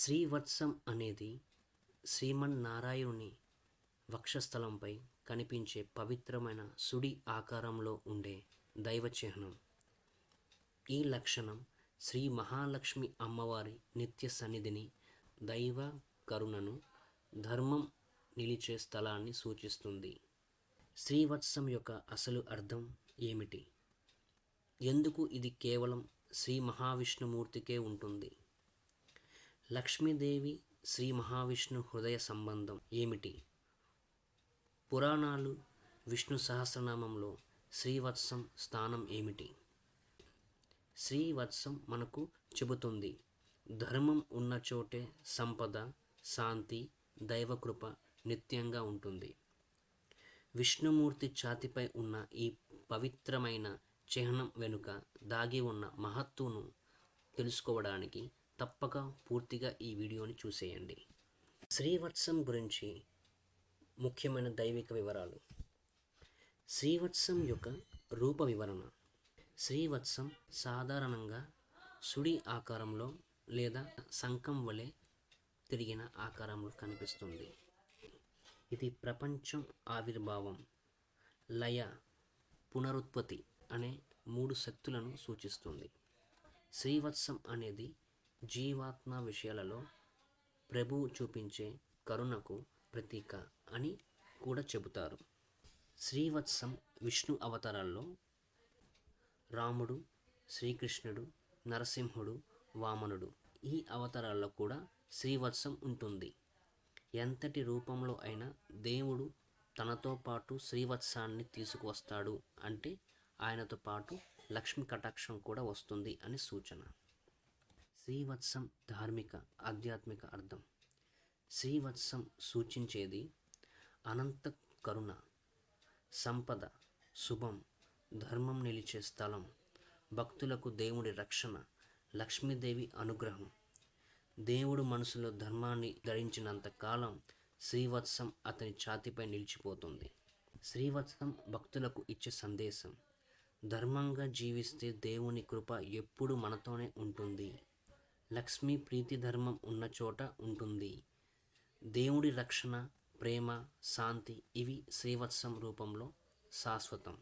శ్రీవత్సం అనేది శ్రీమన్నారాయణుని వక్షస్థలంపై కనిపించే పవిత్రమైన సుడి ఆకారంలో ఉండే దైవ చిహ్నం. ఈ లక్షణం శ్రీ మహాలక్ష్మి అమ్మవారి నిత్య సన్నిధిని, దైవ కరుణను, ధర్మం నిలిచే స్థలాన్ని సూచిస్తుంది. శ్రీవత్సం యొక్క అసలు అర్థం ఏమిటి? ఎందుకు ఇది కేవలం శ్రీ మహావిష్ణుమూర్తికే ఉంటుంది? లక్ష్మీదేవి శ్రీ మహావిష్ణు హృదయ సంబంధం ఏమిటి? పురాణాలు, విష్ణు సహస్రనామంలో శ్రీవత్సం స్థానం ఏమిటి? శ్రీవత్సం మనకు చెబుతుంది, ధర్మం ఉన్న చోటే సంపద, శాంతి, దైవకృప నిత్యంగా ఉంటుంది. విష్ణుమూర్తి ఛాతిపై ఉన్న ఈ పవిత్రమైన చిహ్నం వెనుక దాగి ఉన్న మహత్తును తెలుసుకోవడానికి తప్పక పూర్తిగా ఈ వీడియోని చూసేయండి. శ్రీవత్సం గురించి ముఖ్యమైన దైవిక వివరాలు. శ్రీవత్సం యొక్క రూప వివరణ. శ్రీవత్సం సాధారణంగా సుడి ఆకారంలో లేదా శంఖం వలె తిరిగిన ఆకారంలో కనిపిస్తుంది. ఇది ప్రపంచం ఆవిర్భావం, లయ, పునరుత్పత్తి అనే 3 శక్తులను సూచిస్తుంది. శ్రీవత్సం అనేది జీవాత్మ విషయాలలో ప్రభువు చూపించే కరుణకు ప్రతీక అని కూడా చెబుతారు. శ్రీవత్సం విష్ణు అవతారాల్లో రాముడు, శ్రీకృష్ణుడు, నరసింహుడు, వామనుడు ఈ అవతారాల్లో కూడా శ్రీవత్సం ఉంటుంది. ఎంతటి రూపంలో అయినా దేవుడు తనతో పాటు శ్రీవత్సాన్ని తీసుకువస్తాడు అంటే ఆయనతో పాటు లక్ష్మీ కటాక్షం కూడా వస్తుంది అని సూచన. శ్రీవత్సం ధార్మిక, ఆధ్యాత్మిక అర్థం. శ్రీవత్సం సూచించేది అనంత కరుణ, సంపద, శుభం, ధర్మం నిలిచే స్థలం, భక్తులకు దేవుడి రక్షణ, లక్ష్మీదేవి అనుగ్రహం. దేవుడు మనసులో ధర్మాన్ని ధరించినంత కాలం శ్రీవత్సం అతని ఛాతిపై నిలిచిపోతుంది. శ్రీవత్సం భక్తులకు ఇచ్చే సందేశం, ధర్మంగా జీవిస్తే దేవుని కృప ఎప్పుడు మనతోనే ఉంటుంది. లక్ష్మీ ప్రీతి ధర్మం ఉన్న చోట ఉంటుంది. దేవుడి రక్షణ, ప్రేమ, శాంతి ఇవి శ్రీవత్సం రూపంలో శాశ్వతం.